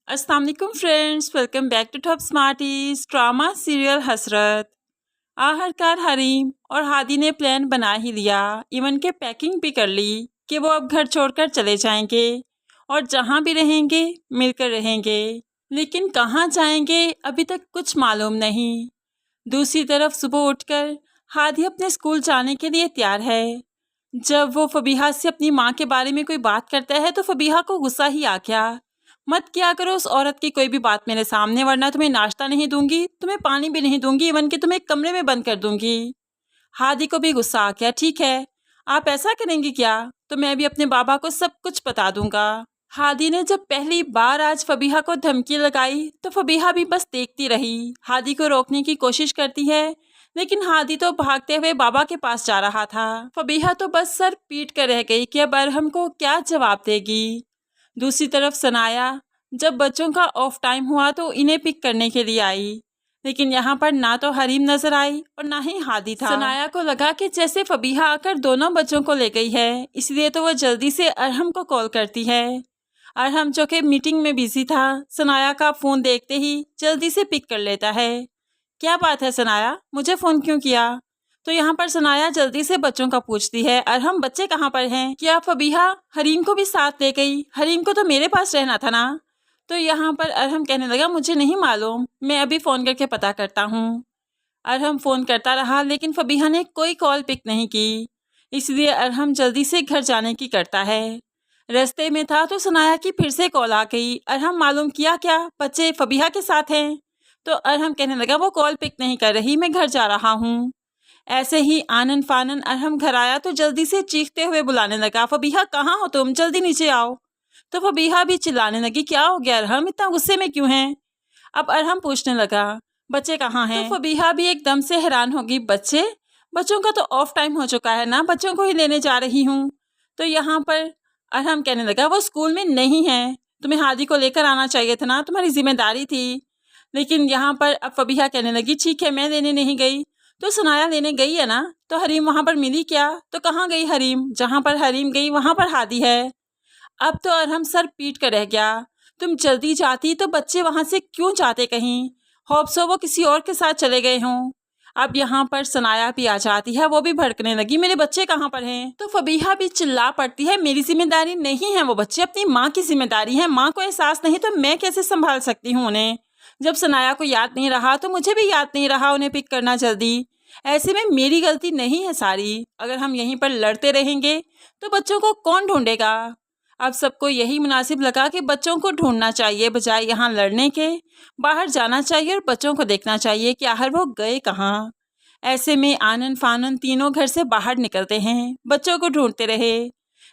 अस्सलाम वालेकुम friends, welcome back to Top Smarties. Drama serial Hasrat. आखिरकार हरीम और हादी ने प्लान बना ही लिया, इवन के पैकिंग भी कर ली कि वो अब घर छोड़कर चले जाएंगे और जहाँ भी रहेंगे मिलकर रहेंगे, लेकिन कहाँ जाएंगे अभी तक कुछ मालूम नहीं। दूसरी तरफ सुबह उठकर हादी अपने स्कूल जाने के लिए तैयार है। जब वो फबीहा से अपनी माँ के बारे में कोई बात करता है तो फबीहा को गुस्सा ही आ गया। मत किया करो उस औरत की कोई भी बात मेरे सामने, वरना तुम्हें नाश्ता नहीं दूंगी, तुम्हें पानी भी नहीं दूंगी, इवन कि तुम्हें कमरे में बंद कर दूंगी। हादी को भी गुस्सा आ गया। ठीक है, आप ऐसा करेंगी क्या? तो मैं भी अपने बाबा को सब कुछ बता दूंगा। हादी ने जब पहली बार आज फबीहा को धमकी लगाई तो फबीहा भी बस देखती रही। हादी को रोकने की कोशिश करती है, लेकिन हादी तो भागते हुए बाबा के पास जा रहा था। फबीहा तो बस सर पीट कर रह गई कि अब अरहम को क्या जवाब देगी। दूसरी तरफ सनाया जब बच्चों का ऑफ टाइम हुआ तो इन्हें पिक करने के लिए आई, लेकिन यहाँ पर ना तो हरीम नजर आई और ना ही हादी था। सनाया को लगा कि जैसे फबीहा आकर दोनों बच्चों को ले गई है, इसलिए तो वह जल्दी से अरहम को कॉल करती है। अरहम जो कि मीटिंग में बिजी था, सनाया का फ़ोन देखते ही जल्दी से पिक कर लेता है। क्या बात है सनाया, मुझे फ़ोन क्यों किया? तो यहाँ पर सनाया जल्दी से बच्चों का पूछती है, अरहम बच्चे कहाँ पर हैं? क्या फबीहा हरीम को भी साथ ले गई? हरीम को तो मेरे पास रहना था ना। तो यहाँ पर अरहम कहने लगा, मुझे नहीं मालूम, मैं अभी फ़ोन करके पता करता हूँ। अरहम फ़ोन करता रहा, लेकिन फबीहा ने कोई कॉल पिक नहीं की, इसलिए अरहम जल्दी से घर जाने की करता है। रास्ते में था तो सनाया की फिर से कॉल आ गई। अरहम मालूम किया क्या बच्चे फबीहा के साथ हैं? तो अरहम कहने लगा, वो कॉल पिक नहीं कर रही, मैं घर जा रहा हूँ। ऐसे ही आनन फानन अरहम घर आया तो जल्दी से चीखते हुए बुलाने लगा, फबीहा कहाँ हो तुम, जल्दी नीचे आओ। तो फबीहा भी चिल्लाने लगी, क्या हो गया अरहम, इतना गुस्से में क्यों हैं? अब अरहम पूछने लगा, बच्चे कहाँ हैं? तो फबीहा भी एकदम से हैरान होगी, बच्चे? बच्चों का तो ऑफ टाइम हो चुका है ना, बच्चों को ही लेने जा रही हूँ। तो यहाँ पर अरहम कहने लगा, वो स्कूल में नहीं है, तुम्हें हादी को लेकर आना चाहिए था ना, तुम्हारी जिम्मेदारी थी। लेकिन यहाँ पर अब फबीहा कहने लगी, ठीक है मैं लेने नहीं गई। तो सनाया लेने गई है ना, तो हरीम वहाँ पर मिली क्या? तो कहाँ गई हरीम? जहाँ पर हरीम गई वहाँ पर हादी है। अब तो अरहम सर पीट कर रह गया, तुम जल्दी जाती तो बच्चे वहाँ से क्यों जाते कहीं? होप्सो वो किसी और के साथ चले गए हों। अब यहाँ पर सनाया भी आ जाती है, वो भी भड़कने लगी, मेरे बच्चे कहाँ पर हैं? तो फबीहा भी चिल्ला पड़ती है, मेरी जिम्मेदारी नहीं है वो बच्चे, अपनी माँ की जिम्मेदारी है, माँ को एहसास नहीं तो मैं कैसे संभाल सकती हूँ उन्हें? जब सनाया को याद नहीं रहा तो मुझे भी याद नहीं रहा उन्हें पिक करना जल्दी। ऐसे में मेरी गलती नहीं है सारी, अगर हम यहीं पर लड़ते रहेंगे तो बच्चों को कौन ढूंढेगा? अब सबको यही मुनासिब लगा कि बच्चों को ढूंढना चाहिए, बजाय यहाँ लड़ने के बाहर जाना चाहिए और बच्चों को देखना चाहिए कि आखिर वो गए कहाँ। ऐसे में आनन फानन तीनों घर से बाहर निकलते हैं, बच्चों को ढूंढते रहे,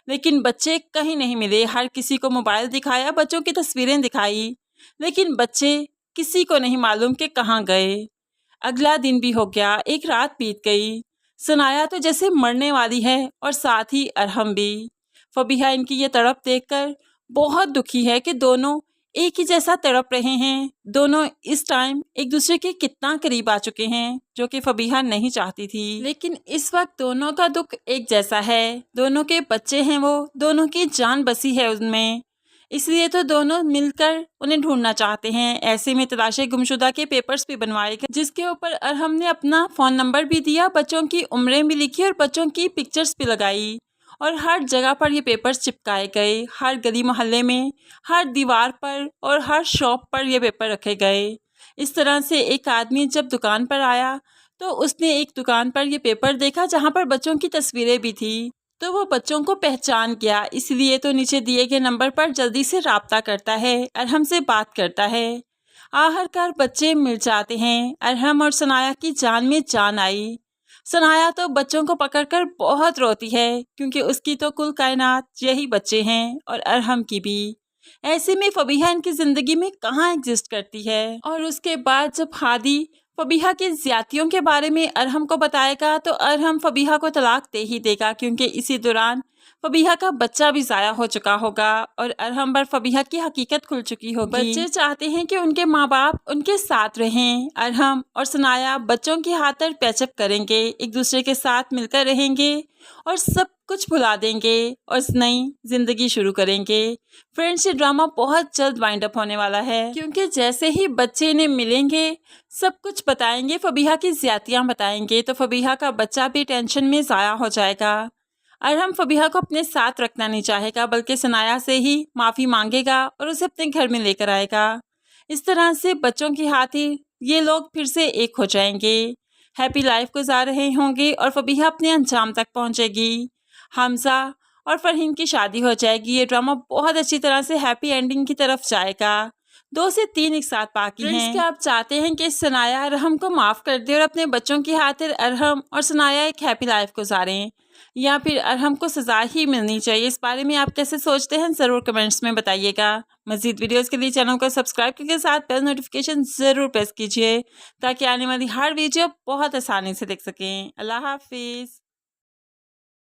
लेकिन बच्चे कहीं नहीं मिले। हर किसी को मोबाइल दिखाया, बच्चों की तस्वीरें दिखाई, लेकिन बच्चे किसी को नहीं मालूम कि कहाँ गए। अगला दिन भी हो गया, एक रात बीत गई। सनाया तो जैसे मरने वाली है और साथ ही अरहम भी। फबीहा इनकी ये तड़प देखकर बहुत दुखी है कि दोनों एक ही जैसा तड़प रहे हैं। दोनों इस टाइम एक दूसरे के कितना करीब आ चुके हैं, जो कि फबीहा नहीं चाहती थी, लेकिन इस वक्त दोनों का दुख एक जैसा है। दोनों के बच्चे हैं, वो दोनों की जान बसी है उनमें, इसलिए तो दोनों मिलकर उन्हें ढूंढना चाहते हैं। ऐसे में तलाशे गुमशुदा के पेपर्स भी बनवाए गए, जिसके ऊपर अरहम ने अपना फ़ोन नंबर भी दिया, बच्चों की उम्रें भी लिखी और बच्चों की पिक्चर्स भी लगाई, और हर जगह पर ये पेपर्स चिपकाए गए। हर गली मोहल्ले में, हर दीवार पर और हर शॉप पर ये पेपर रखे गए। इस तरह से एक आदमी जब दुकान पर आया तो उसने एक दुकान पर ये पेपर देखा जहाँ पर बच्चों की तस्वीरें भी थी, तो वो बच्चों को पहचान गया, इसलिए तो नीचे दिए गए नंबर पर जल्दी से राब्ता करता है, अरहम से बात करता है। आखिरकार बच्चे मिल जाते हैं। अरहम और सनाया की जान में जान आई। सनाया तो बच्चों को पकड़कर बहुत रोती है, क्योंकि उसकी तो कुल कायनात यही बच्चे हैं और अरहम की भी। ऐसे में फबीहा इनकी ज़िंदगी में कहाँ एग्जिस्ट करती है। और उसके बाद जब हादी फबीहा की ज्यादतियों के बारे में अरहम को बताएगा तो अरहम फबीहा को तलाक दे ही देगा, क्योंकि इसी दौरान फबीहा का बच्चा भी ज़ाया हो चुका होगा और अरहम पर फबीहा की हकीकत खुल चुकी होगी। बच्चे चाहते हैं कि उनके माँ बाप उनके साथ रहें। अरहम और सनाया बच्चों की खातिर पैचअप करेंगे, एक दूसरे के साथ मिलकर रहेंगे और सब कुछ भुला देंगे और नई जिंदगी शुरू करेंगे। फ्रेंड्स, ये ड्रामा बहुत जल्द वाइंड अप होने वाला है, क्योंकि जैसे ही बच्चे इन्हें मिलेंगे सब कुछ बताएंगे, फबीहा की ज्यादतियाँ बताएंगे, तो फबीहा का बच्चा भी टेंशन में ज़ाया हो जाएगा। अरहम फबीहा को अपने साथ रखना नहीं चाहेगा, बल्कि सनाया से ही माफ़ी मांगेगा और उसे अपने घर में लेकर आएगा। इस तरह से बच्चों की खातिर ये लोग फिर से एक हो जाएंगे, हैप्पी लाइफ गुजार रहे होंगे और फबीहा अपने अंजाम तक पहुंचेगी। हमजा और फरहीन की शादी हो जाएगी। ये ड्रामा बहुत अच्छी तरह से हैप्पी एंडिंग की तरफ जाएगा। 2 से 3 एक साथ बाकी हैं। क्या आप चाहते हैं कि सनाया अरहम को माफ़ कर दे और अपने बच्चों की खातिर अरहम और सनाया एक हैप्पी लाइफ गुजारें, या फिर अरहम को सज़ा ही मिलनी चाहिए? इस बारे में आप कैसे सोचते हैं ज़रूर कमेंट्स में बताइएगा। मज़ीद वीडियोस के लिए चैनल को सब्सक्राइब करके साथ बेल नोटिफिकेशन ज़रूर प्रेस कीजिए, ताकि आने वाली हर वीडियो बहुत आसानी से देख सकें। अल्लाह हाफिज़।